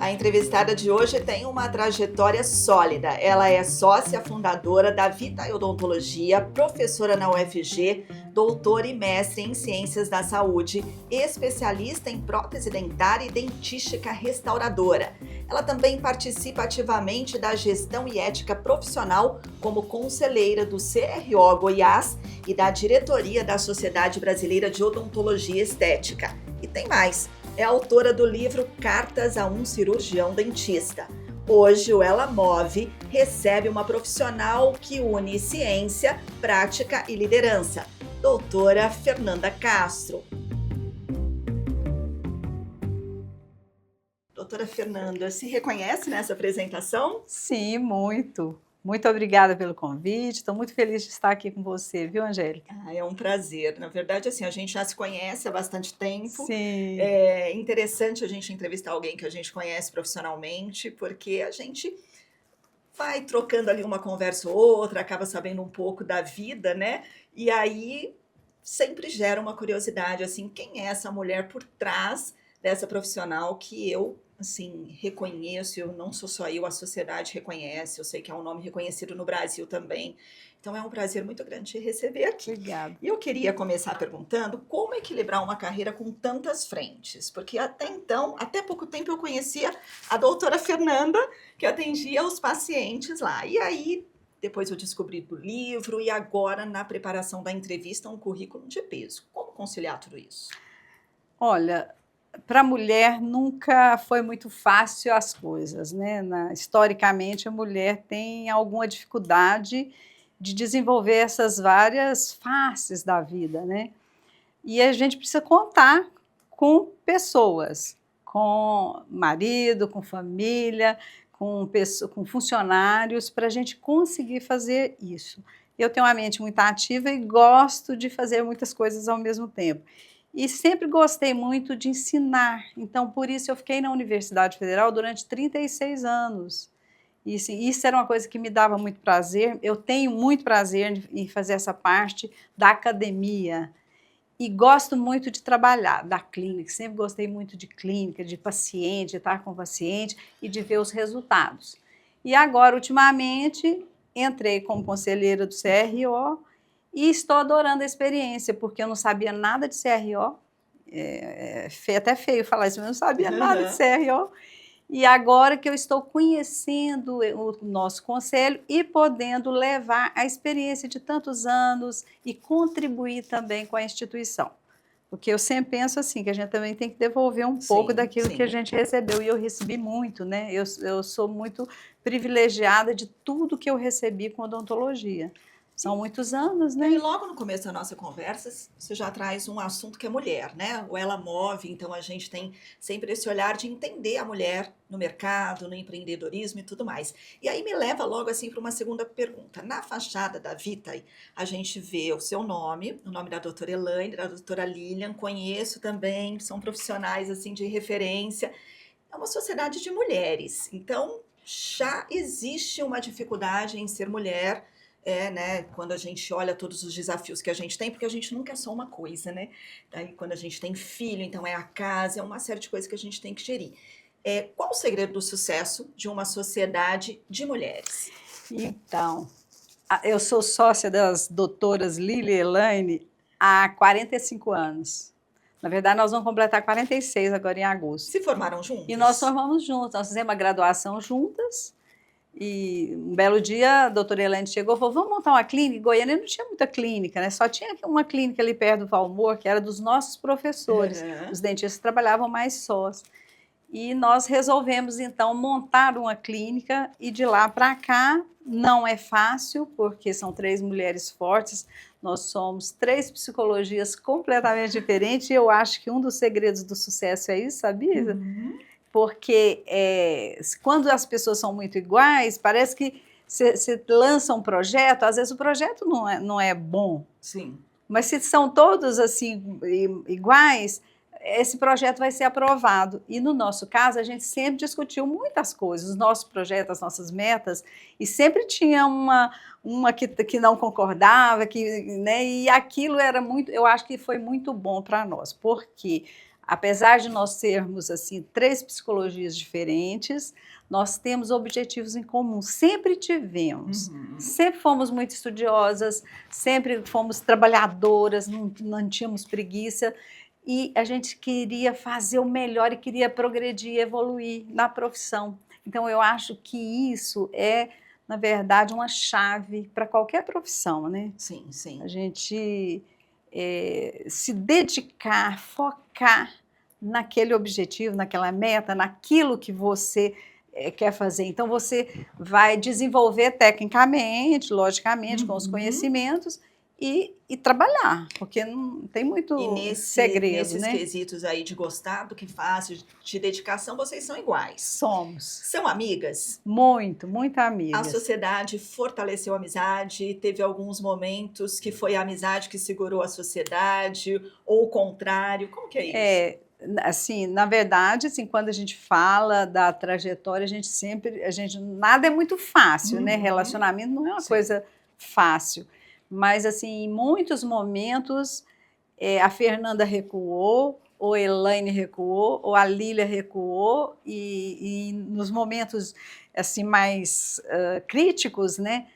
A entrevistada de hoje tem uma trajetória sólida. Ela é sócia fundadora da Vita Odontologia, professora na UFG, doutora e mestre em Ciências da Saúde, especialista em prótese dentária e dentística restauradora. Ela também participa ativamente da gestão e ética profissional como conselheira do CRO Goiás e da diretoria da Sociedade Brasileira de Odontologia Estética. E tem mais. É autora do livro Cartas a um Cirurgião Dentista. Hoje, o Ela Move recebe uma profissional que une ciência, prática e liderança, doutora Fernanda Castro. Doutora Fernanda, se reconhece nessa apresentação? Sim, muito. Muito obrigada pelo convite, estou muito feliz de estar aqui com você, viu, Angélica? É um prazer. Na verdade, assim, a gente já se conhece há bastante tempo. Sim. É interessante a gente entrevistar alguém que a gente conhece profissionalmente, porque a gente vai trocando ali uma conversa ou outra, acaba sabendo um pouco da vida, né? E aí sempre gera uma curiosidade, assim, quem é essa mulher por trás dessa profissional que eu, assim, reconheço, eu não sou só eu, a sociedade reconhece, eu sei que é um nome reconhecido no Brasil também. Então é um prazer muito grande te receber aqui. Obrigada. E eu queria começar perguntando como equilibrar uma carreira com tantas frentes, porque até então, até pouco tempo eu conhecia a doutora Fernanda, que atendia os pacientes lá. E aí, depois eu descobri do livro e agora na preparação da entrevista um currículo de peso. Como conciliar tudo isso? Olha, para a mulher nunca foi muito fácil as coisas, né? Historicamente, a mulher tem alguma dificuldade de desenvolver essas várias faces da vida, né? E a gente precisa contar com pessoas, com marido, com família, com funcionários, para a gente conseguir fazer isso. Eu tenho uma mente muito ativa e gosto de fazer muitas coisas ao mesmo tempo. E sempre gostei muito de ensinar, então por isso eu fiquei na Universidade Federal durante 36 anos. Isso era uma coisa que me dava muito prazer, eu tenho muito prazer em fazer essa parte da academia. E gosto muito de trabalhar, da clínica, sempre gostei muito de clínica, de paciente, de estar com o paciente e de ver os resultados. E agora, ultimamente, entrei como conselheira do CRO e estou adorando a experiência, porque eu não sabia nada de CRO, até feio falar isso, mas eu não sabia nada de CRO. E agora que eu estou conhecendo o nosso conselho e podendo levar a experiência de tantos anos e contribuir também com a instituição. Porque eu sempre penso assim, que a gente também tem que devolver um pouco daquilo que a gente recebeu, e eu recebi muito, né? Eu sou muito privilegiada de tudo que eu recebi com odontologia. São muitos anos, né? E logo no começo da nossa conversa, você já traz um assunto que é mulher, né? O Ela Move, então a gente tem sempre esse olhar de entender a mulher no mercado, no empreendedorismo e tudo mais. E aí me leva logo assim para uma segunda pergunta. Na fachada da Vitae, a gente vê o seu nome, o nome da doutora Elaine, da doutora Lilian, conheço também, são profissionais assim de referência. É uma sociedade de mulheres, então já existe uma dificuldade em ser mulher, né, quando a gente olha todos os desafios que a gente tem, porque a gente nunca é só uma coisa, né? Daí quando a gente tem filho, então é a casa, é uma série de coisas que a gente tem que gerir. Qual o segredo do sucesso de uma sociedade de mulheres? Então, eu sou sócia das doutoras Lili e Elaine há 45 anos. Na verdade, nós vamos completar 46 agora em agosto. Se formaram juntas? E nós formamos juntas, nós fizemos uma graduação juntas. E um belo dia a doutora Elaine chegou e falou, vamos montar uma clínica. Em Goiânia não tinha muita clínica, né? Só tinha uma clínica ali perto do Valmor, que era dos nossos professores. Os dentistas trabalhavam mais sós. E nós resolvemos, então, montar uma clínica, e de lá para cá não é fácil, porque são 3 mulheres fortes, nós somos 3 psicologias completamente diferentes, e eu acho que um dos segredos do sucesso é isso, sabia? Porque quando as pessoas são muito iguais, parece que você lança um projeto, às vezes o projeto não é bom. Sim. Mas se são todos assim iguais, esse projeto vai ser aprovado. E no nosso caso, a gente sempre discutiu muitas coisas, os nossos projetos, as nossas metas, e sempre tinha uma que não concordava, né, e aquilo era muito, eu acho que foi muito bom para nós, porque apesar de nós termos assim 3 psicologias diferentes, nós temos objetivos em comum, sempre tivemos. Uhum. Sempre fomos muito estudiosas, sempre fomos trabalhadoras, não tínhamos preguiça e a gente queria fazer o melhor e queria progredir, evoluir na profissão. Então eu acho que isso é, na verdade, uma chave para qualquer profissão, né? Sim, sim. A gente se dedicar, focar naquele objetivo, naquela meta, naquilo que você quer fazer. Então, você vai desenvolver tecnicamente, logicamente, com os Uhum. conhecimentos e trabalhar, porque não tem E muito segredo, nesses né? quesitos aí de gostar do que faz, de dedicação, vocês são iguais. Somos São amigas? muito A amigas. sociedade fortaleceu a amizade? Teve alguns momentos que foi a amizade que segurou a sociedade, ou o contrário? Como que é isso? Assim, na verdade, assim, quando a gente fala da trajetória, a gente nada é muito fácil, né? Uhum. Relacionamento não é uma Sim. coisa fácil, mas assim, em muitos momentos, a Fernanda recuou, ou a Elaine recuou, ou a Lília recuou, e nos momentos assim mais críticos, né?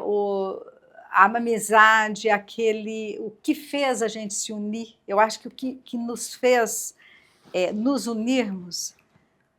O a amizade, o que fez a gente se unir, eu acho que o que nos fez nos unirmos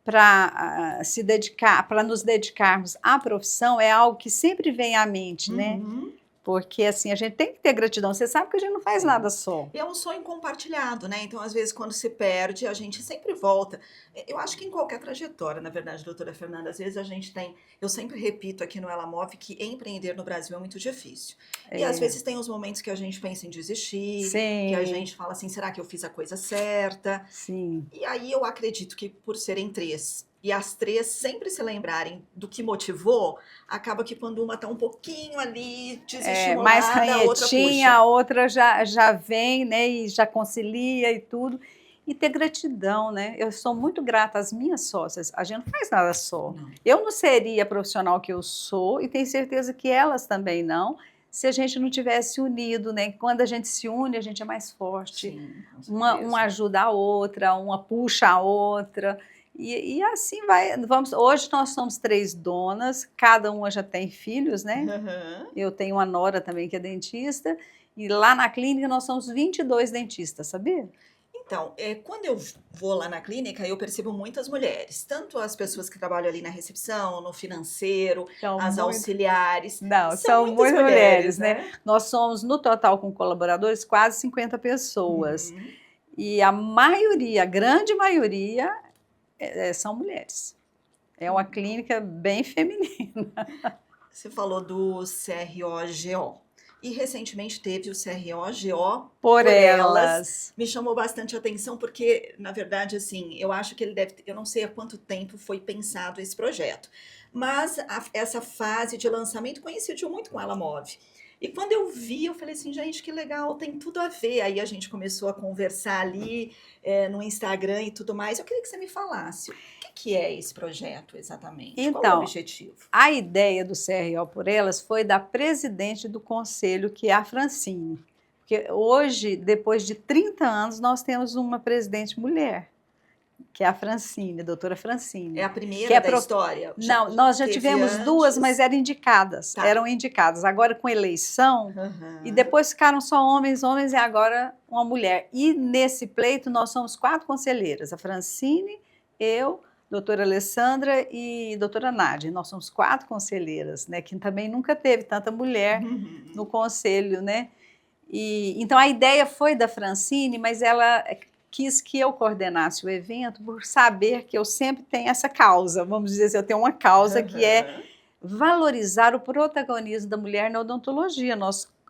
para se dedicar, para nos dedicarmos à profissão é algo que sempre vem à mente, né? Uhum. Porque assim, a gente tem que ter gratidão. Você sabe que a gente não faz Sim. nada só. E é um sonho compartilhado, né, então às vezes quando se perde, a gente sempre volta. Eu acho que em qualquer trajetória, na verdade, doutora Fernanda, às vezes a gente tem eu sempre repito aqui no Ela Move que empreender no Brasil é muito difícil. E às É, vezes tem os momentos que a gente pensa em desistir, que a sim, gente fala assim: "Será que eu fiz a coisa certa?". sim. E aí eu acredito que por serem 3 e as 3 sempre se lembrarem do que motivou, acaba que quando uma está um pouquinho ali Mais desestimulada, a outra ranhetinha, puxa. a outra já vem, né, e já concilia e tudo. E ter gratidão, né? Eu sou muito grata às minhas sócias. A gente não faz nada só. Não. Eu não seria a profissional que eu sou e tenho certeza que elas também não, se a gente não tivesse unido, né? Quando a gente se une, a gente é mais forte. Sim, com Uma certeza. ajuda a outra, uma puxa a outra. E assim vai. Hoje nós somos 3 donas, cada uma já tem filhos, né? Aham. Eu tenho uma nora também que é dentista, e lá na clínica nós somos 22 dentistas, sabia? Então, quando eu vou lá na clínica, eu percebo muitas mulheres, tanto as pessoas que trabalham ali na recepção, no financeiro, São as muito, auxiliares, não, são são muitas muitas mulheres, mulheres, né? né? Nós somos, no total, com colaboradores, quase 50 pessoas. Uhum. E a maioria, a grande maioria, são mulheres. É uma clínica bem feminina. Você falou do CROGO. E recentemente teve o CROGO Por por elas. elas. Me chamou bastante atenção porque, na verdade, assim, eu acho que ele deve ter, eu não sei há quanto tempo foi pensado esse projeto, mas essa fase de lançamento coincidiu muito com Ela Move. E quando eu vi, eu falei assim, gente, que legal, tem tudo a ver. Aí a gente começou a conversar ali, no Instagram e tudo mais. Eu queria que você me falasse, o que é esse projeto exatamente? Qual o Então, objetivo? a ideia do CRO por Elas foi da presidente do conselho, que é a Francine. Porque hoje, depois de 30 anos, nós temos uma presidente mulher, que é a Francine, a doutora É Francine. a Que primeira é da prof... história? Já Não, nós já teve tivemos duas, mas antes? Tá. eram indicadas. Agora com eleição, e Aham. depois ficaram só homens, homens, e agora uma mulher. E nesse pleito nós somos 4 conselheiras, a Francine, eu, doutora Alessandra e doutora Nádia. Nós somos 4 conselheiras, né? Que também nunca teve tanta mulher no Uhum. conselho, né? Então a ideia foi da Francine, mas ela quis que eu coordenasse o evento por saber que eu sempre tenho essa causa, vamos dizer assim, eu tenho uma causa que é Aham. valorizar o protagonismo da mulher na odontologia.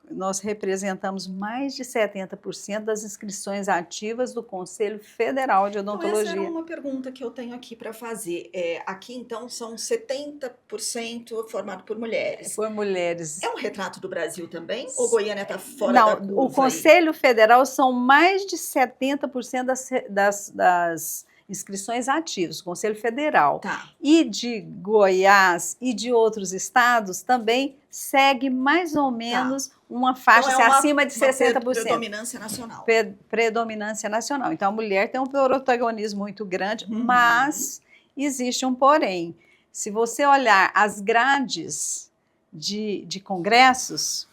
Nós representamos mais de 70% das inscrições ativas do Conselho Federal de Então, essa era Odontologia. uma pergunta que eu tenho aqui para fazer. Aqui, então, são 70% formado por mulheres. Por mulheres. É um retrato do Brasil também? Ou Goiânia está fora da Não, o curva aí? Conselho Federal são mais de 70% das inscrições ativas, Conselho Federal, Tá. e de Goiás e de outros estados, também segue mais ou menos uma faixa Então é acima de uma 60%. predominância nacional. Predominância nacional. Então, a mulher tem um protagonismo muito grande, mas existe um porém. Se você olhar as grades de congressos,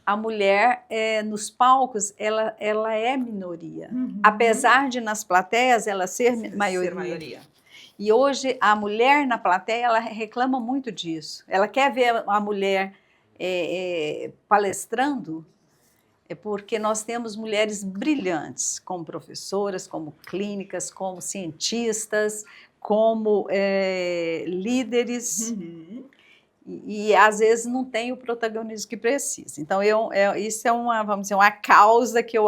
a mulher, nos palcos, ela é minoria. Apesar de, nas plateias, ela ser maioria. E hoje, a mulher na plateia, ela reclama muito disso. Ela quer ver a mulher palestrando, porque nós temos mulheres brilhantes, como professoras, como clínicas, como cientistas, como líderes, e às vezes não tem o protagonismo que precisa. Então, isso é vamos dizer, uma causa que eu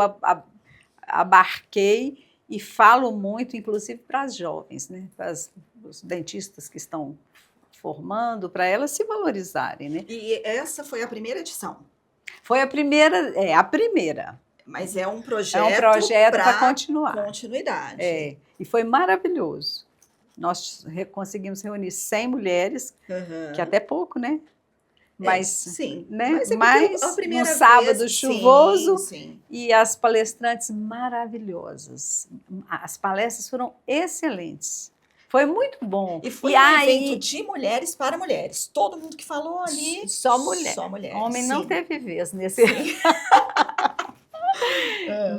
abarquei e falo muito, inclusive para as jovens, né? Para os dentistas que estão formando, para elas se valorizarem, né? E essa foi a primeira edição? Foi a primeira. Mas é um projeto para continuar. Continuidade. E foi maravilhoso. Nós conseguimos reunir 100 mulheres, que é até pouco, né? Mas, sim. Né? Mas no sábado chuvoso, sim. E as palestrantes maravilhosas. As palestras foram excelentes. Foi muito bom. E foi um evento de mulheres para mulheres. Todo mundo que falou ali... Só mulher. Só mulheres. Homem não teve vez nesse...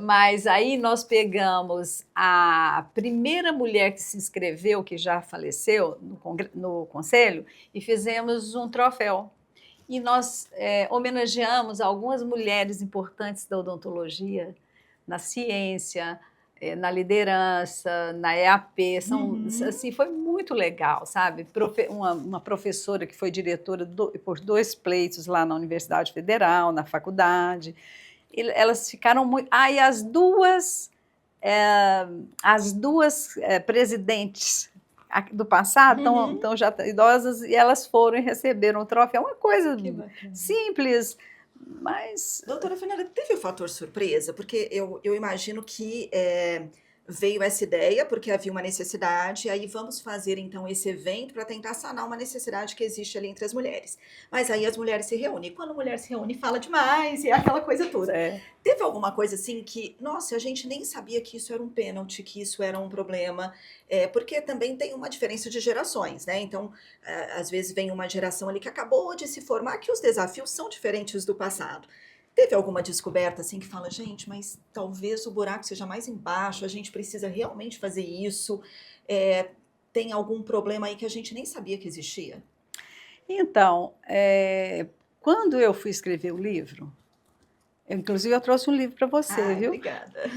Mas aí nós pegamos a primeira mulher que se inscreveu, que já faleceu no conselho, e fizemos um troféu. E nós homenageamos algumas mulheres importantes da odontologia, na ciência, na liderança, na EAP. Assim, foi muito legal, sabe? Uma professora que foi diretora por 2 pleitos lá na Universidade Federal, na faculdade. Elas ficaram muito... e as duas presidentes do passado estão já idosas, e elas foram e receberam o troféu. Uma coisa simples, mas... Doutora Fernanda, teve o fator surpresa? Porque eu imagino que veio essa ideia, porque havia uma necessidade, aí vamos fazer então esse evento para tentar sanar uma necessidade que existe ali entre as mulheres. Mas aí as mulheres se reúnem. E quando a mulher se reúne, fala demais, e é aquela coisa toda. Teve alguma coisa assim que, nossa, a gente nem sabia que isso era um pênalti, que isso era um problema, porque também tem uma diferença de gerações, né? Então, às vezes vem uma geração ali que acabou de se formar, que os desafios são diferentes do passado. Teve alguma descoberta assim que fala, gente, mas talvez o buraco seja mais embaixo, a gente precisa realmente fazer isso, tem algum problema aí que a gente nem sabia que existia? Então, quando eu fui escrever o livro, inclusive eu trouxe um livro para você, viu? Obrigada.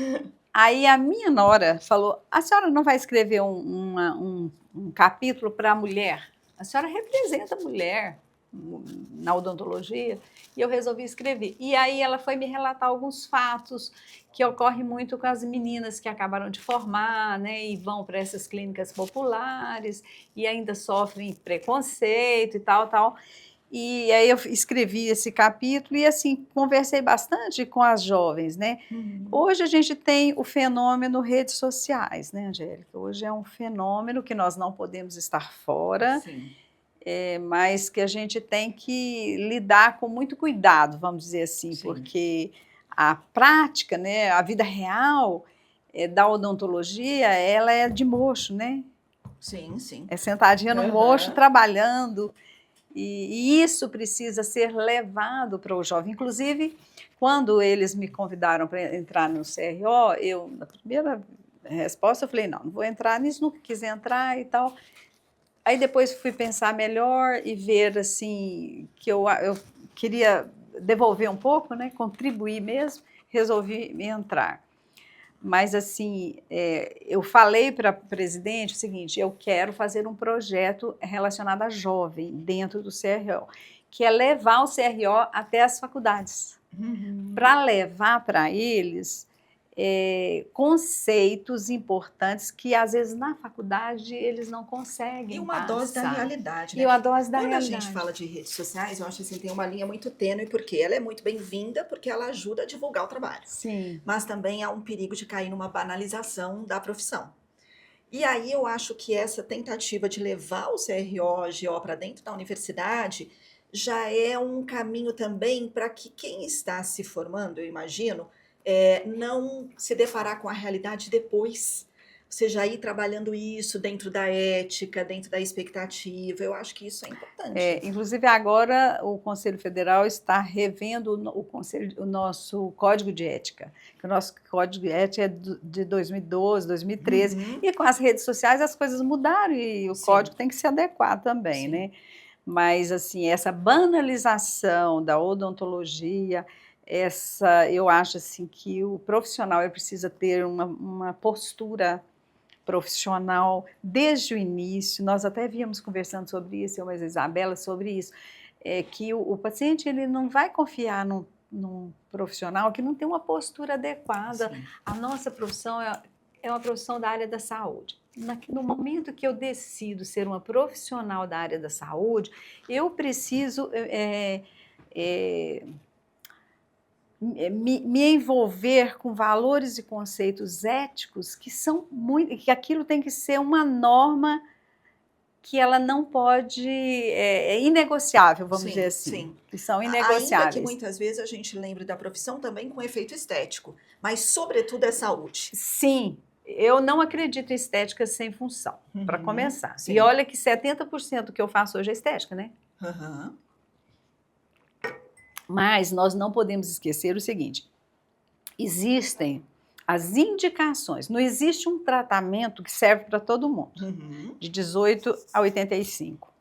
Aí a minha nora falou, a senhora não vai escrever um capítulo para a mulher? A senhora representa a mulher na odontologia, e eu resolvi escrever. E aí ela foi me relatar alguns fatos que ocorrem muito com as meninas que acabaram de formar, né, e vão para essas clínicas populares e ainda sofrem preconceito e tal. E aí eu escrevi esse capítulo e, assim, conversei bastante com as jovens, né? Hoje a gente tem o fenômeno redes sociais, né, Angélica? Hoje é um fenômeno que nós não podemos estar fora. Sim. Mas que a gente tem que lidar com muito cuidado, vamos dizer assim, porque a prática, né, a vida real da odontologia, ela é de mocho, né? Sim, sim. É sentadinha no mocho, trabalhando, e isso precisa ser levado para o jovem. Inclusive, quando eles me convidaram para entrar no CRO, eu, na primeira resposta, eu falei, não vou entrar nisso, nunca quis entrar e tal. Aí depois fui pensar melhor e ver, assim, que eu queria devolver um pouco, né, contribuir mesmo, resolvi entrar. Mas, assim, eu falei para a presidente o seguinte, eu quero fazer um projeto relacionado a jovem dentro do CRO, que é levar o CRO até as faculdades, para levar para eles conceitos importantes que, às vezes, na faculdade eles não conseguem. E uma dose da realidade, né? E uma dose da realidade. Quando a gente fala de redes sociais, eu acho assim, tem uma linha muito tênue, porque ela é muito bem-vinda, porque ela ajuda a divulgar o trabalho. Sim. Mas também há um perigo de cair numa banalização da profissão. E aí eu acho que essa tentativa de levar o CRO, GO para dentro da universidade já é um caminho também para que quem está se formando, eu imagino, não se deparar com a realidade depois. Você já ir trabalhando isso dentro da ética, dentro da expectativa. Eu acho que isso é importante. Inclusive, agora o Conselho Federal está revendo o nosso Código de Ética, que o nosso Código de Ética é de 2012, 2013, Uhum. e com as redes sociais as coisas mudaram e o Sim. código tem que se adequar também, Sim. né? Mas, assim, essa banalização da odontologia, eu acho assim, que o profissional ele precisa ter uma postura profissional desde o início. Nós até víamos conversando sobre isso, eu e a Isabela, sobre isso, que o paciente ele não vai confiar num profissional que não tem uma postura adequada. Sim. A nossa profissão é uma profissão da área da saúde. No momento que eu decido ser uma profissional da área da saúde, eu preciso me envolver com valores e conceitos éticos que aquilo tem que ser uma norma que ela não pode, é inegociável, vamos dizer assim, Sim. que são Ainda que inegociáveis. muitas vezes a gente lembre da profissão também com efeito estético, mas sobretudo é saúde. Sim, eu não acredito em estética sem função, para Uhum, começar. sim. E olha que 70% do que eu faço hoje é estética, né? Uhum. Mas nós não podemos esquecer o seguinte: existem as indicações, não existe um tratamento que serve para todo mundo, Uhum. de 18 a 85.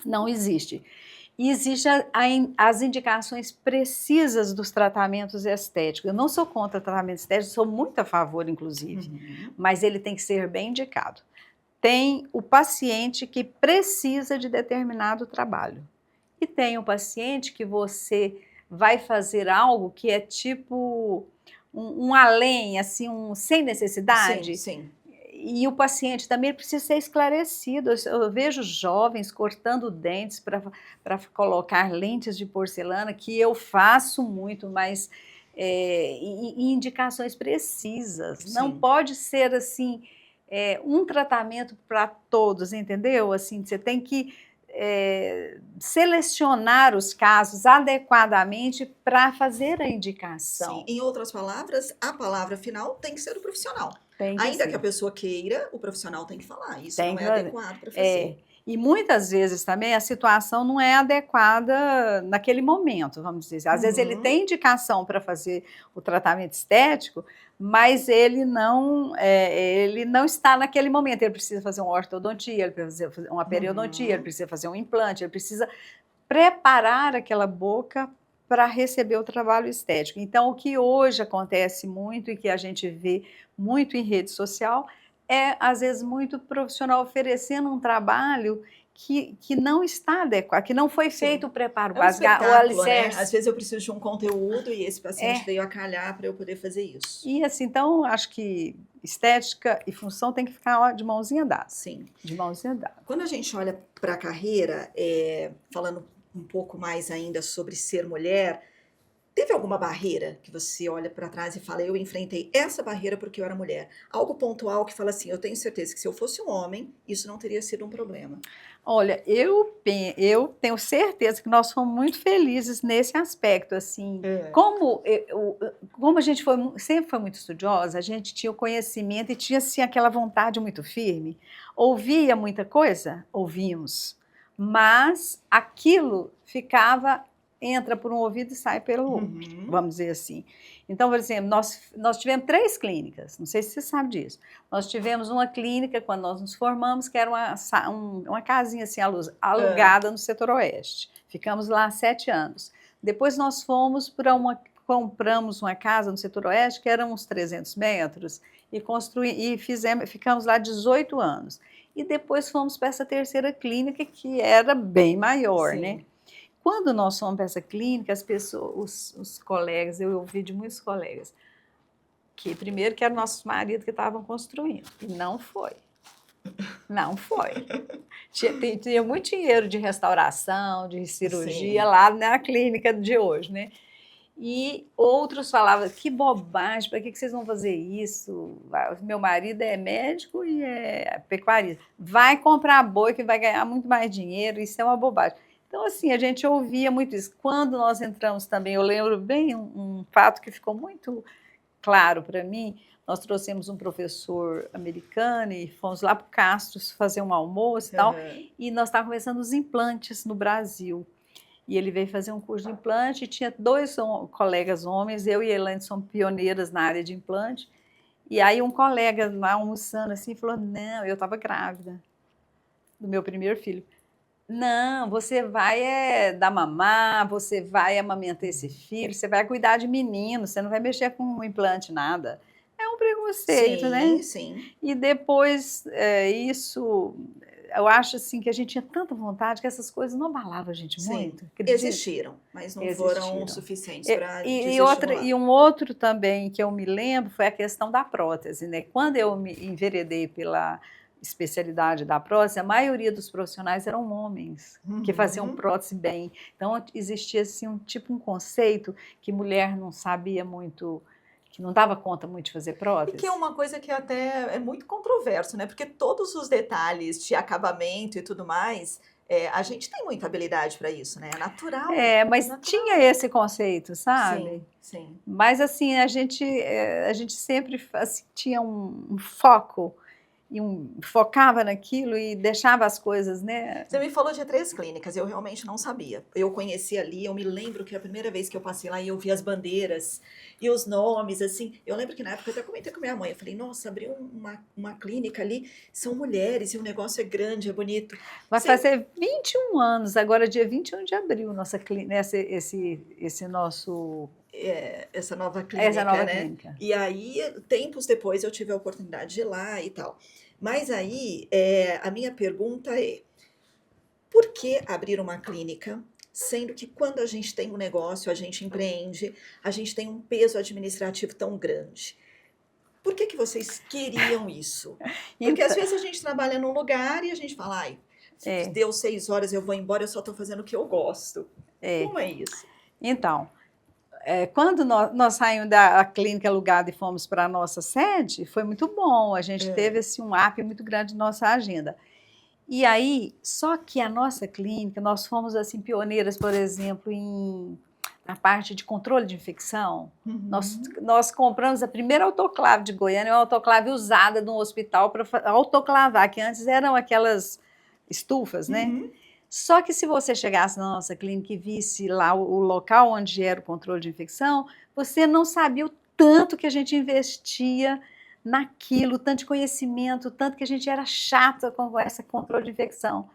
Não existe. E existem as indicações precisas dos tratamentos estéticos. Eu não sou contra tratamento estético, sou muito a favor, inclusive, mas ele tem que ser bem indicado. Tem o paciente que precisa de determinado trabalho. E tem o paciente que você vai fazer algo que é tipo um além, assim, sem necessidade. Sim. E o paciente também precisa ser esclarecido. Eu vejo jovens cortando dentes para colocar lentes de porcelana, que eu faço muito, mas em indicações precisas. Sim. Não pode ser assim um tratamento para todos, entendeu? Assim, você tem que selecionar os casos adequadamente para fazer a indicação. Sim. Em outras palavras, a palavra final tem que ser do profissional. Ainda que a ser. pessoa queira, o profissional tem que falar. Isso Tem não é que fazer. adequado para fazer. E muitas vezes também a situação não é adequada naquele momento, vamos dizer assim. Às vezes ele tem indicação para fazer o tratamento estético, mas ele não está naquele momento. Ele precisa fazer uma ortodontia, ele precisa fazer uma periodontia, ele precisa fazer um implante, ele precisa preparar aquela boca para receber o trabalho estético. Então, o que hoje acontece muito e que a gente vê muito em rede social às vezes, muito profissional oferecendo um trabalho que não está adequado, que não foi feito o preparo básico, o alicerce. Né? Às vezes eu preciso de um conteúdo e esse paciente veio a calhar para eu poder fazer isso. E assim, então, acho que estética e função tem que ficar de mãozinha dada. Sim. De mãozinha dada. Quando a gente olha para a carreira, falando um pouco mais ainda sobre ser mulher, teve alguma barreira que você olha para trás e fala, eu enfrentei essa barreira porque eu era mulher? Algo pontual que fala assim, eu tenho certeza que se eu fosse um homem, isso não teria sido um problema. Olha, eu tenho certeza que nós fomos muito felizes nesse aspecto, assim. Como a gente sempre foi muito estudiosa, a gente tinha o conhecimento e tinha, assim, aquela vontade muito firme. Ouvia muita coisa? Ouvimos. Mas aquilo entra por um ouvido e sai pelo outro, vamos dizer assim. Então, por exemplo, nós tivemos 3 clínicas, não sei se você sabe disso. Nós tivemos uma clínica, quando nós nos formamos, que era uma casinha assim, alugada no setor oeste. Ficamos lá 7 anos. Depois nós fomos compramos uma casa no setor oeste, que eram uns 300 metros, ficamos lá 18 anos. E depois fomos para essa terceira clínica, que era bem maior, né? Quando nós fomos para essa clínica, as pessoas, os colegas, eu ouvi de muitos colegas, que primeiro que eram nossos maridos que estavam construindo, e não foi. Não foi. Tinha muito dinheiro de restauração, de cirurgia lá na clínica de hoje, né? E outros falavam, que bobagem, para que vocês vão fazer isso? Meu marido é médico e é pecuarista. Vai comprar boi que vai ganhar muito mais dinheiro, isso é uma bobagem. Então, assim, a gente ouvia muito isso. Quando nós entramos também, eu lembro bem um fato que ficou muito claro para mim, nós trouxemos um professor americano e fomos lá para o Castro fazer um almoço e tal, e nós estávamos começando os implantes no Brasil. E ele veio fazer um curso de implante, e tinha dois colegas homens, eu e a Elaine somos pioneiras na área de implante, e aí um colega lá almoçando assim falou, não, eu estava grávida do meu primeiro filho. Não, você vai dar mamar, você vai amamentar esse filho, você vai cuidar de menino, você não vai mexer com um implante, nada. É um preconceito, né? Sim, sim. E depois, isso, eu acho assim que a gente tinha tanta vontade que essas coisas não abalavam a gente Sim, muito. Acredita? existiram, mas não foram Existiram. suficientes para E um outro também que eu me lembro foi a questão da prótese, né? Quando eu me enveredei pela especialidade da prótese, a maioria dos profissionais eram homens que faziam prótese bem. Então existia assim um conceito que mulher não sabia muito, que não dava conta muito de fazer E prótese. que é uma coisa que até é muito controverso, né? Porque todos os detalhes de acabamento e tudo mais, a gente tem muita habilidade para isso, né? É natural. Mas natural. tinha esse conceito, sabe? Sim, sim. Mas assim, a gente sempre assim, tinha um foco, e focava naquilo e deixava as coisas, né? Você me falou de 3 clínicas, eu realmente não sabia. Eu conheci ali, eu me lembro que a primeira vez que eu passei lá e eu vi as bandeiras e os nomes, assim, eu lembro que na época eu até comentei com minha mãe, eu falei, nossa, abriu uma clínica ali, são mulheres e o negócio é grande, é bonito. Vai fazer 21 anos, agora dia 21 de abril, nossa clínica, esse nosso... Essa nova clínica, né? Clínica. E aí, tempos depois, eu tive a oportunidade de ir lá e tal. Mas aí, a minha pergunta é, por que abrir uma clínica, sendo que quando a gente tem um negócio, a gente empreende, a gente tem um peso administrativo tão grande? Por que vocês queriam isso? Porque às vezes a gente trabalha num lugar e a gente fala, ai, deu 6 horas, eu vou embora, eu só estou fazendo o que eu gosto. Como é isso? Então, quando nós saímos da clínica alugada e fomos para a nossa sede, foi muito bom. A gente teve assim, um up muito grande na nossa agenda. E aí, só que a nossa clínica, nós fomos assim pioneiras, por exemplo, na parte de controle de infecção. Nós compramos a primeira autoclave de Goiânia, uma autoclave usada de um hospital para autoclavar, que antes eram aquelas estufas, né? Só que se você chegasse na nossa clínica e visse lá o local onde era o controle de infecção, você não sabia o tanto que a gente investia naquilo, tanto de conhecimento, tanto que a gente era chata com esse controle de infecção.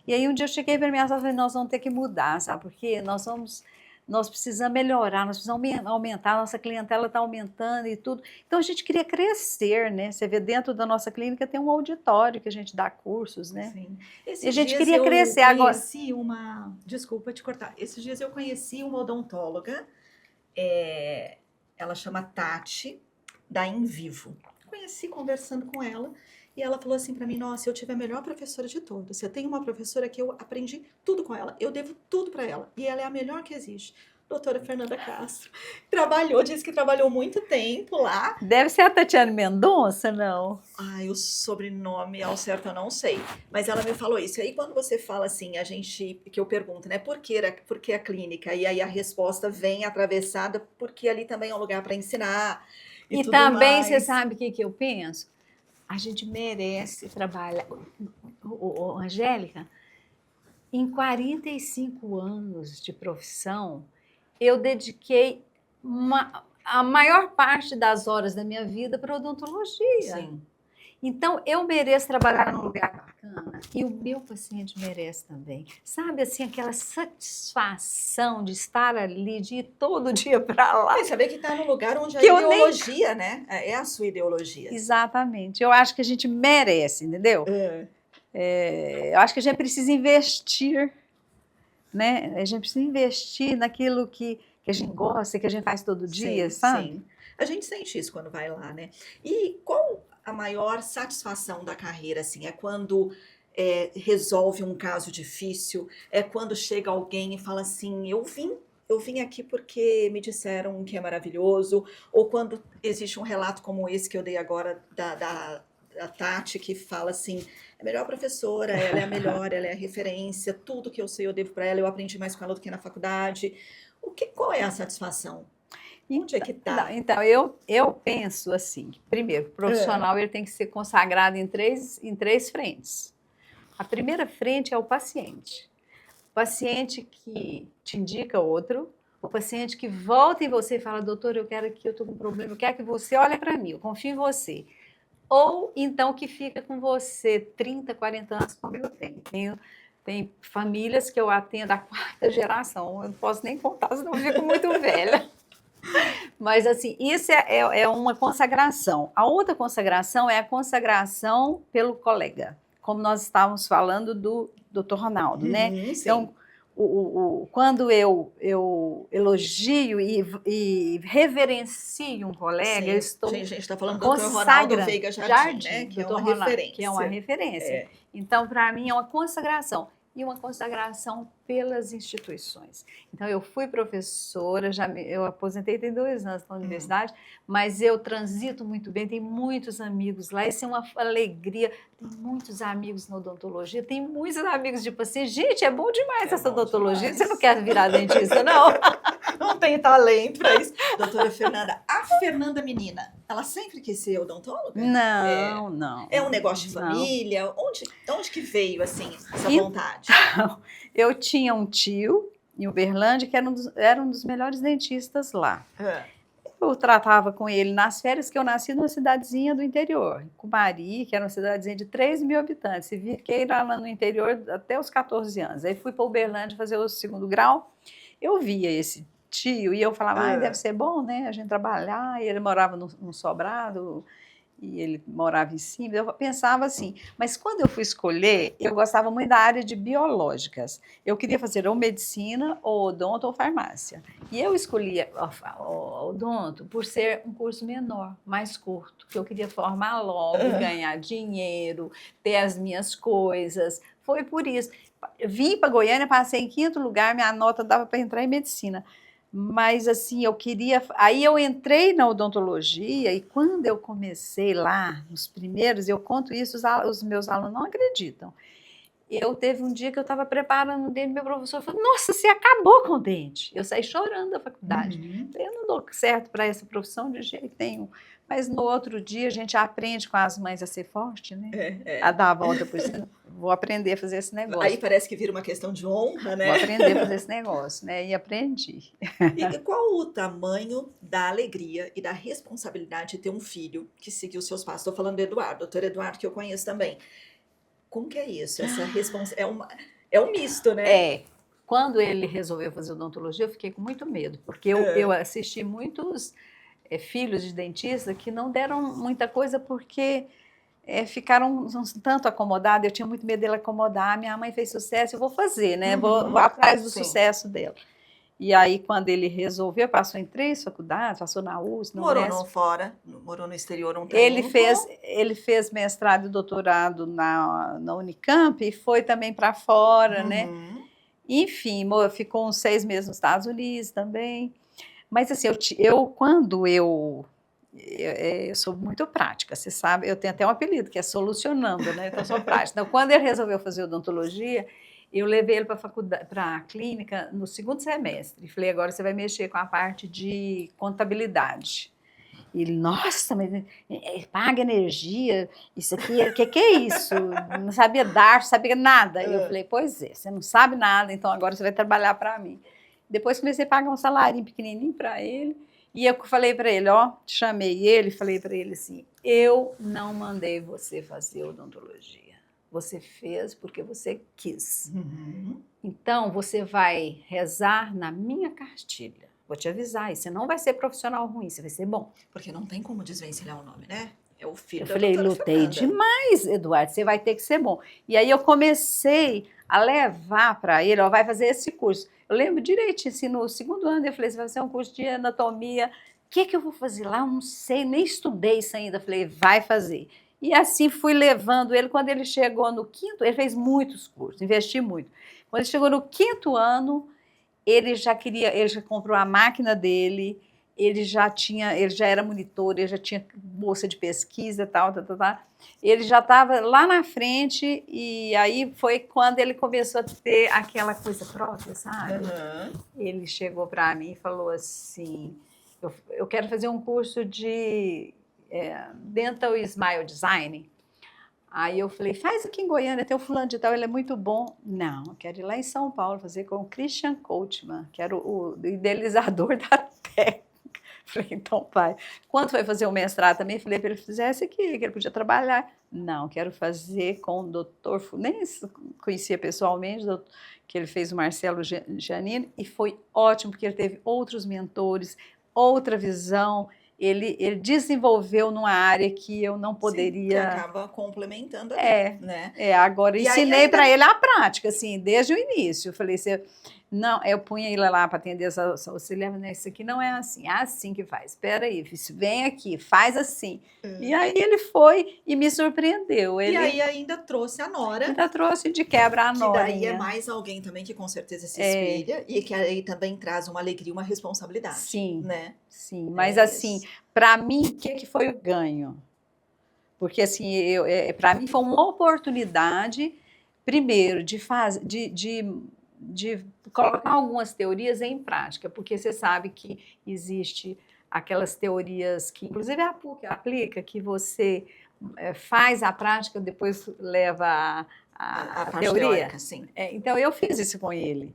E aí um dia eu cheguei para minha sogra e falei, nós vamos ter que mudar, sabe? Porque nós precisamos melhorar, nós precisamos aumentar, a nossa clientela está aumentando e tudo. Então a gente queria crescer, né? Você vê, dentro da nossa clínica tem um auditório que a gente dá cursos, né? Sim. E a gente queria crescer agora. Desculpa te cortar. Esses dias eu conheci uma odontóloga, ela chama Tati, da Invivo. Conheci conversando com ela e ela falou assim para mim, nossa, eu tive a melhor professora de todas. Eu tenho uma professora que eu aprendi tudo com ela, eu devo tudo para ela e ela é a melhor que existe. Doutora Fernanda Castro. Disse que trabalhou muito tempo lá. Deve ser a Tatiana Mendonça, não? Ai, o sobrenome ao certo eu não sei. Mas ela me falou isso. E aí, quando você fala assim, que eu pergunto, né, por que a clínica? E aí a resposta vem atravessada, porque ali também é um lugar para ensinar. E também, você sabe o que eu penso? A gente merece trabalhar. Angélica, em 45 anos de profissão, eu dediquei a maior parte das horas da minha vida para odontologia. Sim. Então, eu mereço trabalhar num lugar bacana e o meu paciente merece também. Sabe, assim, aquela satisfação de estar ali, de ir todo dia para lá. E saber que está no lugar onde a ideologia, né? É a sua ideologia. Exatamente. Eu acho que a gente merece, entendeu? Eu acho que a gente precisa investir, né? A gente precisa investir naquilo que a gente gosta, que a gente faz todo dia, sabe? Sim. A gente sente isso quando vai lá, né? E qual a maior satisfação da carreira, assim? É quando resolve um caso difícil? É quando chega alguém e fala assim, eu vim eu vim aqui porque me disseram que é maravilhoso, ou quando existe um relato como esse que eu dei agora da Tati, que fala assim, é a melhor professora, ela é a melhor, ela é a referência, tudo que eu sei eu devo para ela, eu aprendi mais com ela do que na faculdade. Qual é a satisfação? Onde é Então, que não, está? então, eu penso assim, primeiro, o profissional ele tem que ser consagrado em três frentes. A primeira frente é o paciente. O paciente que te indica outro, o paciente que volta em você e fala, doutor, eu quero que eu estou com um problema, eu quero que você olhe para mim, eu confio em você. Ou então que fica com você 30, 40 anos, como eu tenho. Tem famílias que eu atendo a quarta geração, eu não posso nem contar, senão eu fico muito velha. Mas, assim, isso é uma consagração. A outra consagração é a consagração pelo colega, como nós estávamos falando do Dr. Ronaldo, né? Sim. Então, quando eu elogio e reverencio um colega, eu Sim. estou Gente, a gente está falando do Dr. Ronaldo consagrando. Veiga Jardim, né? Que é Dr. uma Ronaldo, que é uma referência. referência. Então, para mim, é uma consagração. E uma consagração pelas instituições. Então, eu fui professora, eu aposentei tem 2 anos na universidade, mas eu transito muito bem, tenho muitos amigos lá, isso é uma alegria. Tem muitos amigos na odontologia, tem muitos amigos de paciente. Gente, é bom demais essa odontologia, demais. você não quer virar dentista, não? Não tem talento para isso. Doutora Fernanda, a Fernanda menina, ela sempre quis ser odontóloga? Não. É um negócio de Não. família? Onde que veio, assim, essa vontade? Eu tinha um tio em Uberlândia que era um dos melhores dentistas lá. Eu tratava com ele nas férias, que eu nasci numa cidadezinha do interior, Cumari, que era uma cidadezinha de 3.000 habitantes. E fiquei lá no interior até os 14 anos. Aí fui para Uberlândia fazer o 2º grau. Eu via esse tio e eu falava, deve ser bom, né? A gente trabalhar. E ele morava num sobrado e ele morava em cima. Eu pensava assim, mas quando eu fui escolher, eu gostava muito da área de biológicas. Eu queria fazer ou medicina, ou odonto, ou farmácia. E eu escolhi o odonto por ser um curso menor, mais curto, que eu queria formar logo, ganhar dinheiro, ter as minhas coisas. Foi por isso. Vim para Goiânia, passei em 5º lugar, minha nota dava para entrar em medicina. Mas, assim, eu queria... Aí eu entrei na odontologia e quando eu comecei lá, nos primeiros, eu conto isso, os meus alunos não acreditam. Teve um dia que eu estava preparando o dente, meu professor falou, nossa, você acabou com o dente. Eu saí chorando da faculdade. Eu não dou certo para essa profissão de jeito nenhum. Mas no outro dia a gente aprende com as mães a ser forte, né? A dar a volta por cima. Vou aprender a fazer esse negócio. Aí parece que vira uma questão de honra, né? Vou aprender a fazer esse negócio, né? E aprendi. E qual o tamanho da alegria e da responsabilidade de ter um filho que seguiu seus passos? Estou falando do Eduardo, doutor Eduardo, que eu conheço também. Como que é isso? Essa é um misto, né? Quando ele resolveu fazer odontologia, eu fiquei com muito medo, porque eu assisti muitos filhos de dentista que não deram muita coisa porque ficaram um tanto acomodados. Eu tinha muito medo dele acomodar. Minha mãe fez sucesso, eu vou fazer, né? Vou atrás do sucesso dela. E aí, quando ele resolveu, passou em 3 faculdades, passou na USP, morou no exterior um tempo. Ele fez mestrado e doutorado na Unicamp e foi também para fora, né? Enfim, ficou uns 6 meses nos Estados Unidos também. Mas, assim, quando eu sou muito prática, você sabe, eu tenho até um apelido, que é solucionando, né? Então, eu sou prática. Então, quando ele resolveu fazer odontologia, eu levei ele para a clínica no 2º semestre. Falei, agora você vai mexer com a parte de contabilidade. Ele, nossa, mas paga energia, isso aqui, o que é isso? Não sabia dar, não sabia nada. Eu falei, pois é, você não sabe nada, então agora você vai trabalhar para mim. Depois comecei a pagar um salário pequenininho para ele. E eu falei para ele, chamei ele, falei para ele assim, eu não mandei você fazer odontologia. Você fez porque você quis. Então, você vai rezar na minha cartilha. Vou te avisar, e você não vai ser profissional ruim, você vai ser bom. Porque não tem como desvencilhar o nome, né? É o filho da doutora Fernanda. Eu falei, lutei demais, Eduardo, você vai ter que ser bom. E aí eu comecei a levar para ele, vai fazer esse curso. Eu lembro direitinho, assim, no 2º ano, eu falei, você vai fazer um curso de anatomia. O que eu vou fazer lá? Eu não sei, nem estudei isso ainda. Eu falei, vai fazer. E assim fui levando ele. Quando ele chegou no 5º, ele fez muitos cursos, investi muito. Quando ele chegou no 5º ano, ele já comprou a máquina dele, ele já era monitor, ele já tinha bolsa de pesquisa, tal. Ele já estava lá na frente, e aí foi quando ele começou a ter aquela coisa própria, sabe? Aham. Ele chegou para mim e falou assim, eu quero fazer um curso de Dental Smile Design. Aí eu falei, faz aqui em Goiânia, tem o fulano de tal, ele é muito bom. Não, eu quero ir lá em São Paulo fazer com o Christian Coachman, que era o idealizador da técnica. Falei, então pai, quando foi fazer o mestrado também, falei para ele fizesse aqui, que ele podia trabalhar. Não, quero fazer com o doutor, nem conhecia pessoalmente, que ele fez o Marcelo Giannini, e foi ótimo, porque ele teve outros mentores, outra visão. Ele desenvolveu numa área que eu não poderia. Sim, que acaba complementando ali, né? Agora ensinei para ele a prática, assim, desde o início. Eu falei, não, eu punha ele lá para atender essa auxiliar, né? Isso aqui não é assim, é assim que faz. Espera aí, vem aqui, faz assim. E aí ele foi e me surpreendeu. E aí ainda trouxe a nora. Ainda trouxe de quebra a nora. Que daí é mais alguém também que com certeza se espelha e que aí também traz uma alegria, uma responsabilidade. Sim, né? Sim. Mas assim, para mim, o que foi o ganho? Porque assim, para mim foi uma oportunidade, primeiro, de colocar algumas teorias em prática, porque você sabe que existe aquelas teorias que, inclusive a PUC aplica, que você faz a prática, depois leva a teoria. Teórica, sim. Então eu fiz isso com ele.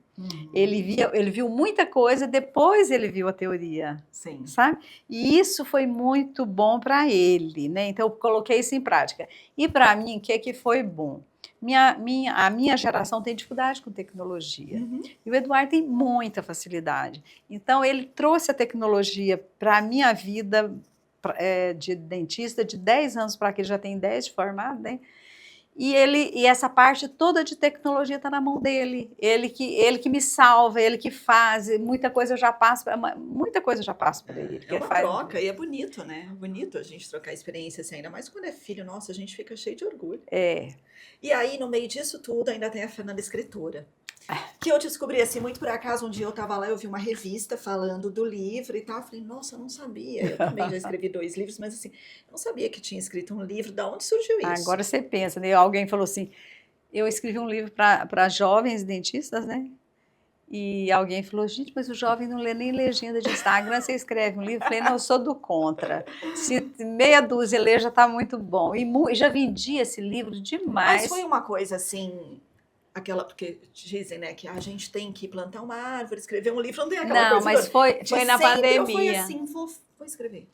Ele viu muita coisa, depois ele viu a teoria. Sim. Sabe? E isso foi muito bom para ele, né? Então eu coloquei isso em prática. E para mim, o que foi bom? A minha geração tem dificuldade com tecnologia. E o Eduardo tem muita facilidade. Então, ele trouxe a tecnologia para a minha vida de dentista, de 10 anos para cá, ele já tem 10 de formado, né? E essa parte toda de tecnologia está na mão dele. Ele que me salva, ele que faz. Muita coisa eu já passo para ele. É uma troca, e é bonito, né? É bonito a gente trocar experiência assim, ainda mais quando é filho. Nossa, a gente fica cheio de orgulho. E aí, no meio disso tudo, ainda tem a Fernanda escritora. Que eu descobri, assim, muito por acaso, um dia eu estava lá, eu vi uma revista falando do livro e tal, eu falei, nossa, eu não sabia, eu também já escrevi 2 livros, mas assim, não sabia que tinha escrito um livro, da onde surgiu isso? Agora você pensa, né? Alguém falou assim, eu escrevi um livro para jovens dentistas, né? E alguém falou, gente, mas o jovem não lê nem legenda de Instagram, você escreve um livro? Eu falei, não, eu sou do contra. Se meia dúzia ler, já está muito bom. E já vendi esse livro demais. Mas foi uma coisa assim... porque dizem, né, que a gente tem que plantar uma árvore, escrever um livro, não tem aquela coisa. Não, mas foi na pandemia. Foi assim, vou escrever.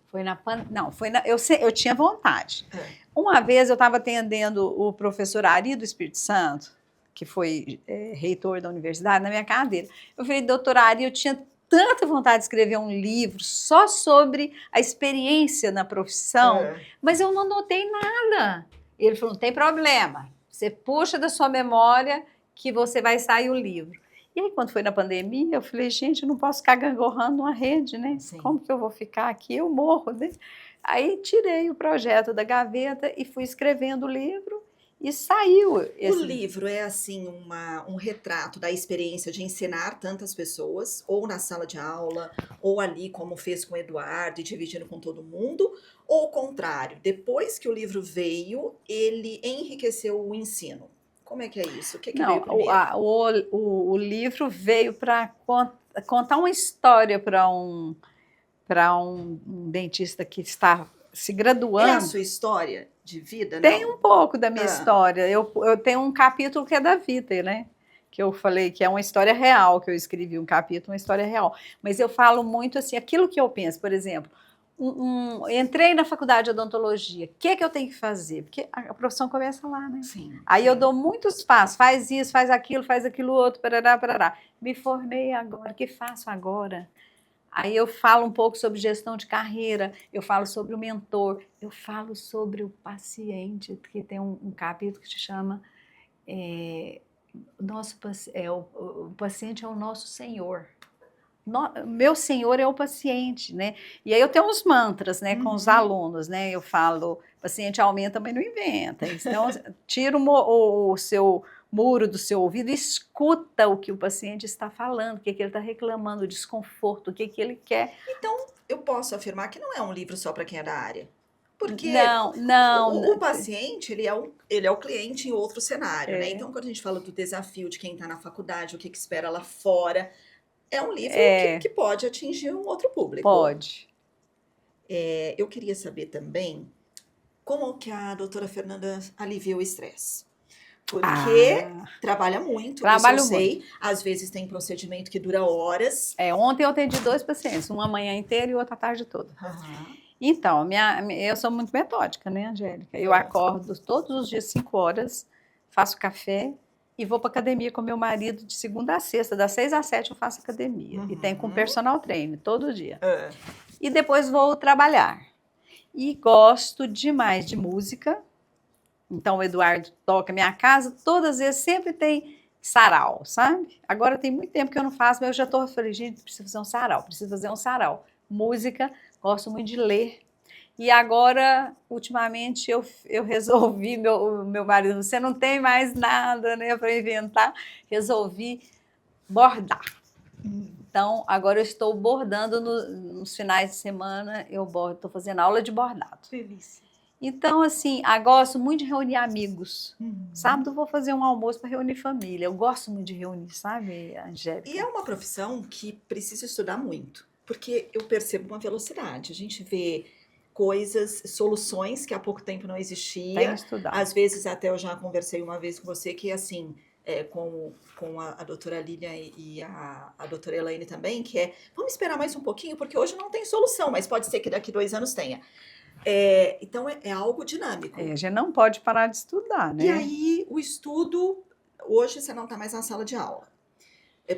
Eu tinha vontade. Uma vez eu estava atendendo o professor Ari do Espírito Santo, que foi reitor da universidade, na minha cadeira. Eu falei, doutor Ari, eu tinha tanta vontade de escrever um livro só sobre a experiência na profissão, mas eu não anotei nada. Ele falou, não tem problema. Você puxa da sua memória que você vai sair o livro. E aí, quando foi na pandemia, eu falei, gente, eu não posso ficar gangorrando numa rede, né? Sim. Como que eu vou ficar aqui? Eu morro, né? Aí, tirei o projeto da gaveta e fui escrevendo o livro e saiu. O livro é, assim, um retrato da experiência de ensinar tantas pessoas, ou na sala de aula, ou ali, como fez com o Eduardo, e dividindo com todo mundo, ou o contrário, depois que o livro veio, ele enriqueceu o ensino. Como é que é isso? O que veio primeiro? O livro veio para contar uma história para um dentista que está se graduando. É a sua história de vida, né? Tem um pouco da minha história. Eu tenho um capítulo que é da Vita, né? Que eu falei que é uma história real, que eu escrevi um capítulo, uma história real. Mas eu falo muito assim, aquilo que eu penso, por exemplo, entrei na faculdade de odontologia, o que eu tenho que fazer? Porque a profissão começa lá, né? Sim. Aí eu dou muitos passos, faz isso, faz aquilo outro, parará, parará. Me formei agora, o que faço agora? Aí eu falo um pouco sobre gestão de carreira, eu falo sobre o mentor, eu falo sobre o paciente, que tem um capítulo que se chama o paciente é o nosso senhor. Meu senhor é o paciente, né? E aí eu tenho uns mantras, né, com os alunos, né? Eu falo, paciente aumenta, mas não inventa. Então, tira o muro do seu ouvido, escuta o que o paciente está falando, o que ele está reclamando, o desconforto, o que ele quer. Então, eu posso afirmar que não é um livro só para quem é da área. Porque Não, não. o paciente, ele é o cliente em outro cenário, né? Então, quando a gente fala do desafio de quem está na faculdade, o que espera lá fora, é um livro que pode atingir um outro público. Pode. Eu queria saber também como que a doutora Fernanda alivia o estresse. Porque trabalha muito, isso eu sei. Às vezes tem procedimento que dura horas. Ontem eu atendi 2 pacientes, uma manhã inteira e outra tarde toda. Então, eu sou muito metódica, né, Angélica? Eu acordo todos os dias 5 horas, faço café e vou para academia com meu marido de segunda a sexta, das 6 às 7 eu faço academia. E tenho com personal trainer todo dia. E depois vou trabalhar. E gosto demais de música. Então, o Eduardo toca. Minha casa, todas as vezes, sempre tem sarau, sabe? Agora tem muito tempo que eu não faço, mas eu já estou falando, gente, preciso fazer um sarau. Música, gosto muito de ler. E agora, ultimamente, eu resolvi, meu marido, você não tem mais nada, né, para inventar, resolvi bordar. Então, agora eu estou bordando nos finais de semana, eu bordo, estou fazendo aula de bordado. Delícia. Então, assim, gosto muito de reunir amigos. Sábado eu vou fazer um almoço para reunir família. Eu gosto muito de reunir, sabe, Angélica? E é uma profissão que precisa estudar muito, porque eu percebo uma velocidade. A gente vê coisas, soluções que há pouco tempo não existia. Tem que estudar. Às vezes, até eu já conversei uma vez com você que, assim, com a doutora Lília e a doutora Elaine também, que vamos esperar mais um pouquinho, porque hoje não tem solução, mas pode ser que daqui 2 anos tenha. Então, é algo dinâmico. A gente não pode parar de estudar, né? E aí, o estudo, hoje você não está mais na sala de aula.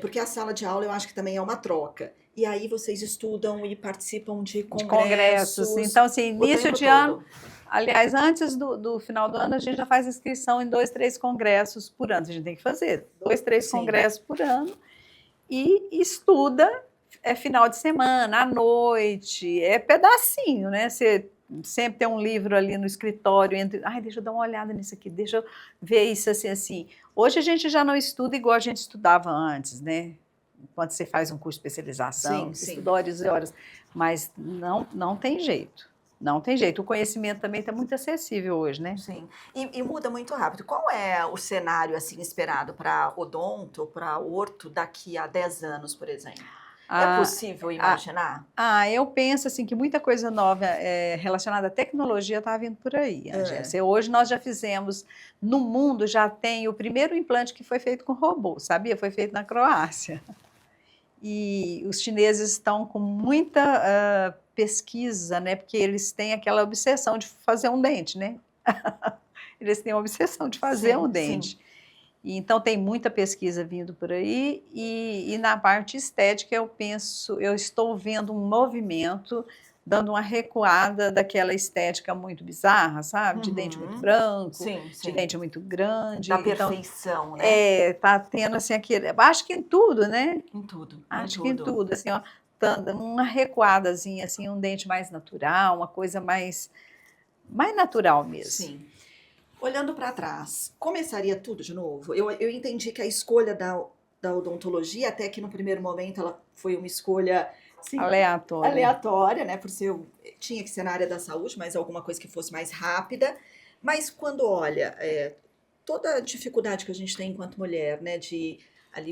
Porque a sala de aula eu acho que também é uma troca. E aí vocês estudam e participam de congressos. Então, assim, início de ano, aliás, antes do final do ano, a gente já faz inscrição em 2, 3 congressos por ano. A gente tem que fazer 2, 3 congressos por ano e estuda final de semana, à noite, pedacinho, né? Você sempre tem um livro ali no escritório, deixa eu dar uma olhada nisso aqui, deixa eu ver isso assim. Hoje a gente já não estuda igual a gente estudava antes, né? Quando você faz um curso de especialização, estuda horas e horas, mas não tem jeito. Não tem jeito. O conhecimento também está muito acessível hoje, né? Sim. E muda muito rápido. Qual é o cenário assim esperado para odonto, para orto daqui a 10 anos, por exemplo? É possível imaginar? Eu penso assim que muita coisa nova relacionada à tecnologia está vindo por aí, Angélica. Hoje nós já fizemos, no mundo já tem o primeiro implante que foi feito com robô, sabia? Foi feito na Croácia. E os chineses estão com muita pesquisa, né? Porque eles têm aquela obsessão de fazer um dente, né? Eles têm a obsessão de fazer um dente. Sim. Então, tem muita pesquisa vindo por aí, e na parte estética, eu estou vendo um movimento, dando uma recuada daquela estética muito bizarra, sabe? De dente muito branco, de dente muito grande. Da perfeição, né? Tá tendo, assim, acho que em tudo, né? Em tudo. Acho que em tudo, assim, ó, uma recuadazinha, assim, um dente mais natural, uma coisa mais natural mesmo. Sim. Olhando para trás, começaria tudo de novo? Eu entendi que a escolha da odontologia, até que no primeiro momento ela foi uma escolha assim, aleatória, né? Por ser, tinha que ser na área da saúde, mas alguma coisa que fosse mais rápida. Mas quando olha, toda a dificuldade que a gente tem enquanto mulher, né?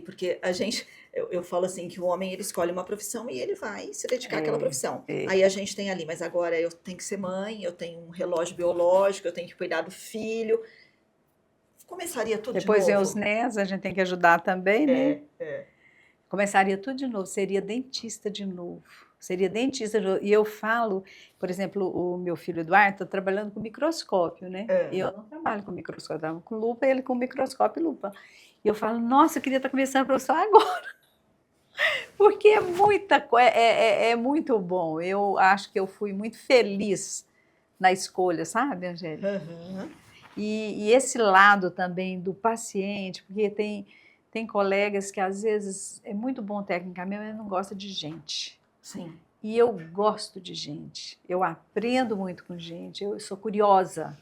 Porque a gente, eu falo assim, que o homem ele escolhe uma profissão e ele vai se dedicar àquela profissão. Aí a gente tem ali, mas agora eu tenho que ser mãe, eu tenho um relógio biológico, eu tenho que cuidar do filho. Começaria tudo de novo? Depois vem os netos, a gente tem que ajudar também, né? Começaria tudo de novo, seria dentista de novo. E eu falo, por exemplo, o meu filho Eduardo está trabalhando com microscópio, né? Eu não trabalho com microscópio, eu trabalho com lupa, ele com microscópio e lupa. E eu falo, nossa, eu queria estar começando a profissão agora. Porque é muito bom. Eu acho que eu fui muito feliz na escolha, sabe, Angélica? E esse lado também do paciente, porque tem colegas que às vezes é muito bom tecnicamente, mas não gosta de gente. Sim. E eu gosto de gente. Eu aprendo muito com gente, eu sou curiosa.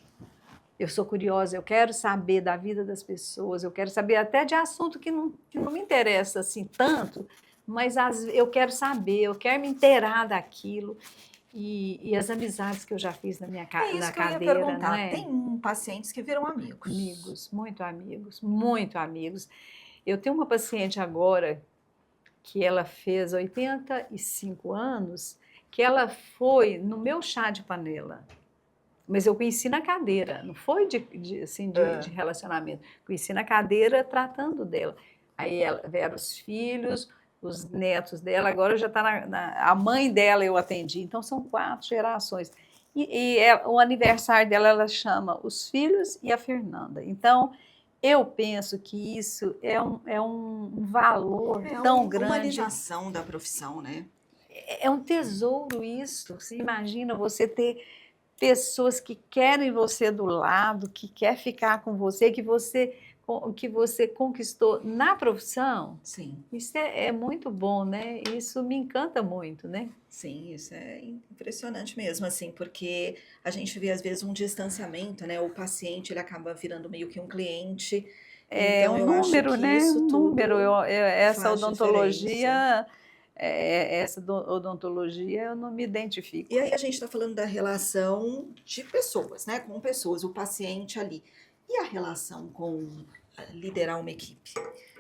Eu sou curiosa, eu quero saber da vida das pessoas, eu quero saber até de assunto que não me interessa assim tanto, mas eu quero saber, eu quero me inteirar daquilo. E as amizades que eu já fiz É na isso que eu ia cadeira, não perguntar. é? Tem pacientes que viram amigos. Amigos, muito amigos, muito amigos. Eu tenho uma paciente agora que ela fez 85 anos, que ela foi no meu chá de panela. Mas eu conheci na cadeira, não foi de relacionamento. Conheci na cadeira tratando dela. Aí vieram os filhos, os netos dela, agora já está a mãe dela eu atendi. Então são 4 gerações. O aniversário dela, ela chama os filhos e a Fernanda. Então, eu penso que isso é um valor tão grande. Humanização da profissão, né? É um tesouro isso. Você imagina você ter pessoas que querem você do lado, que quer ficar com você, que você conquistou na profissão. Sim. Isso é muito bom, né? Isso me encanta muito, né? Sim, isso é impressionante mesmo, assim, porque a gente vê às vezes um distanciamento, né? O paciente ele acaba virando meio que um cliente. É Então um eu acho número, que né? isso Um tudo número. Essa faz diferença. Odontologia eu não me identifico. E aí a gente está falando da relação de pessoas, né? Com pessoas, o paciente ali. E a relação com liderar uma equipe?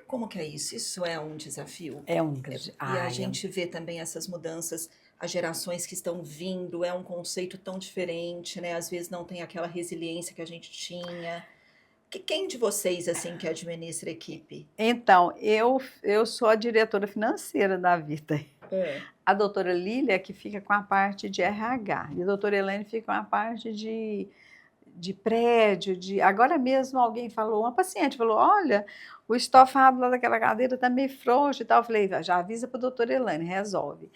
Como que é isso? Isso é um desafio? É um E a gente vê também essas mudanças, as gerações que estão vindo, é um conceito tão diferente, né? Às vezes não tem aquela resiliência que a gente tinha. Quem de vocês, assim, que administra a equipe? Então, eu sou a diretora financeira da Vita. A doutora Lília que fica com a parte de RH e a doutora Helene fica com a parte de prédio. Agora mesmo alguém falou, uma paciente falou, olha, o estofado lá daquela cadeira está meio frouxo e tal. Eu falei, já avisa para a doutora Helene, resolve.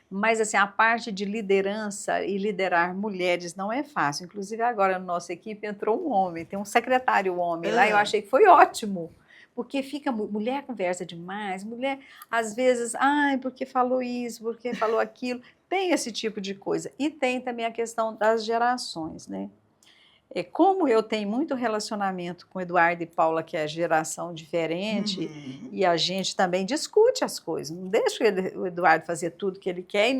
Mas assim, a parte de liderança e liderar mulheres não é fácil. Inclusive agora na nossa equipe entrou um homem, tem um secretário homem lá, eu achei que foi ótimo. Porque mulher conversa demais, mulher às vezes, ai, porque falou isso, porque falou aquilo, tem esse tipo de coisa. E tem também a questão das gerações, né? Como eu tenho muito relacionamento com Eduardo e Paula, que é a geração diferente, e a gente também discute as coisas, não deixa o Eduardo fazer tudo que ele quer,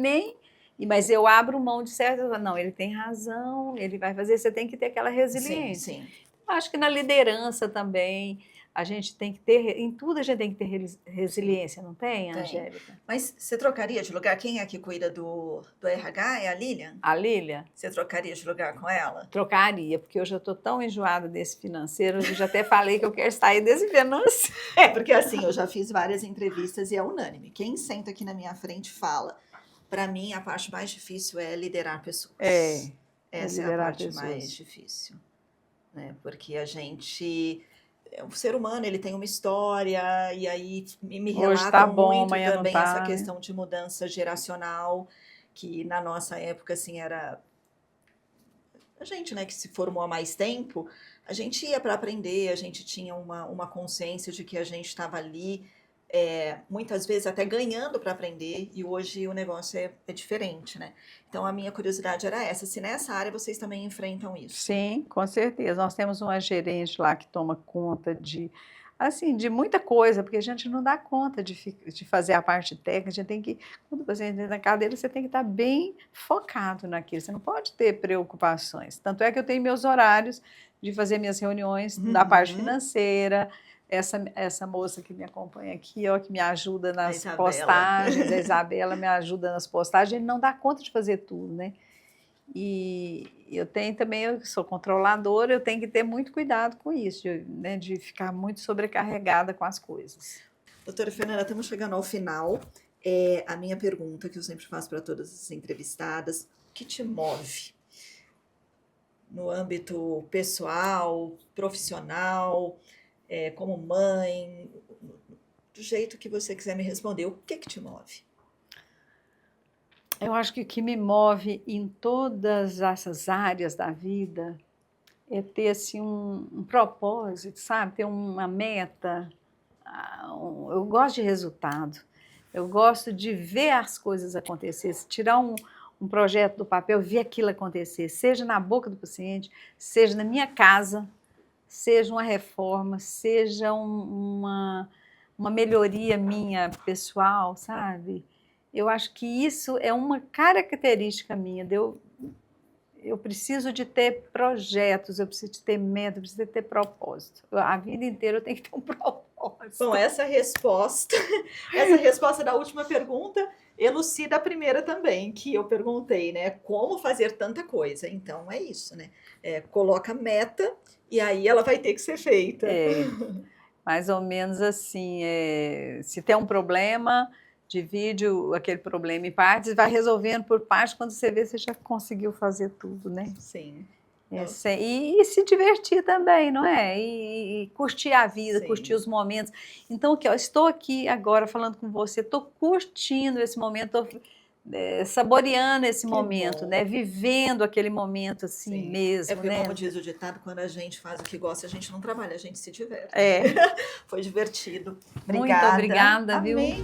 mas eu abro mão de certas, não, ele tem razão, ele vai fazer, você tem que ter aquela resiliência. Sim. Acho que na liderança também, a gente tem que ter, em tudo a gente tem que ter resiliência, não tem, Angélica? Mas você trocaria de lugar? Quem é que cuida do RH? É a Lilian? A Lília? Você trocaria de lugar com ela? Trocaria, porque eu já estou tão enjoada desse financeiro, eu já até falei que eu quero sair desse financeiro. Porque assim, eu já fiz várias entrevistas e é unânime. Quem senta aqui na minha frente fala, para mim a parte mais difícil é liderar pessoas. Essa é a parte mais difícil. Né? Porque a gente... O ser humano, ele tem uma história, e aí me relatam muito também essa questão de mudança geracional, que na nossa época, assim, era... A gente, né, que se formou há mais tempo, a gente ia para aprender, a gente tinha uma consciência de que a gente estava ali, muitas vezes até ganhando para aprender, e hoje o negócio é diferente, né? Então, a minha curiosidade era essa, se nessa área vocês também enfrentam isso. Sim, com certeza. Nós temos uma gerente lá que toma conta de muita coisa, porque a gente não dá conta de fazer a parte técnica, a gente tem que, quando você entra na cadeira, você tem que estar bem focado naquilo, você não pode ter preocupações. Tanto é que eu tenho meus horários de fazer minhas reuniões da parte financeira. Essa moça que me acompanha aqui, ó, que me ajuda nas postagens, a Isabela me ajuda nas postagens, ele não dá conta de fazer tudo, né? E eu tenho também, eu sou controladora, eu tenho que ter muito cuidado com isso, né, de ficar muito sobrecarregada com as coisas. Doutora Fernanda, estamos chegando ao final. A minha pergunta, que eu sempre faço para todas as entrevistadas, o que te move? No âmbito pessoal, profissional, como mãe, do jeito que você quiser me responder, o que te move? Eu acho que o que me move em todas essas áreas da vida é ter assim, um propósito, sabe? Ter uma meta. Eu gosto de resultado, eu gosto de ver as coisas acontecerem, tirar um projeto do papel, ver aquilo acontecer, seja na boca do paciente, seja na minha casa, seja uma reforma, seja uma melhoria minha pessoal, sabe? Eu acho que isso é uma característica minha, eu preciso de ter projetos, eu preciso de ter meta, eu preciso de ter propósito. A vida inteira eu tenho que ter um propósito. Bom, essa resposta da última pergunta elucida a primeira também, que eu perguntei, né? Como fazer tanta coisa? Então é isso, né? Coloca meta e aí ela vai ter que ser feita. Mais ou menos assim, se tem um problema, divide aquele problema em partes e vai resolvendo por partes, quando você vê, você já conseguiu fazer tudo, né? Sim. E se divertir também, não é? E curtir a vida, Sim. curtir os momentos. Então, aqui, ó, estou aqui agora falando com você, estou curtindo esse momento, estou saboreando esse momento, né? Vivendo aquele momento assim. Sim. Mesmo, porque, né? como diz o ditado, quando a gente faz o que gosta, a gente não trabalha, a gente se diverte. É. Foi divertido. Obrigada. Muito obrigada, viu? Amém.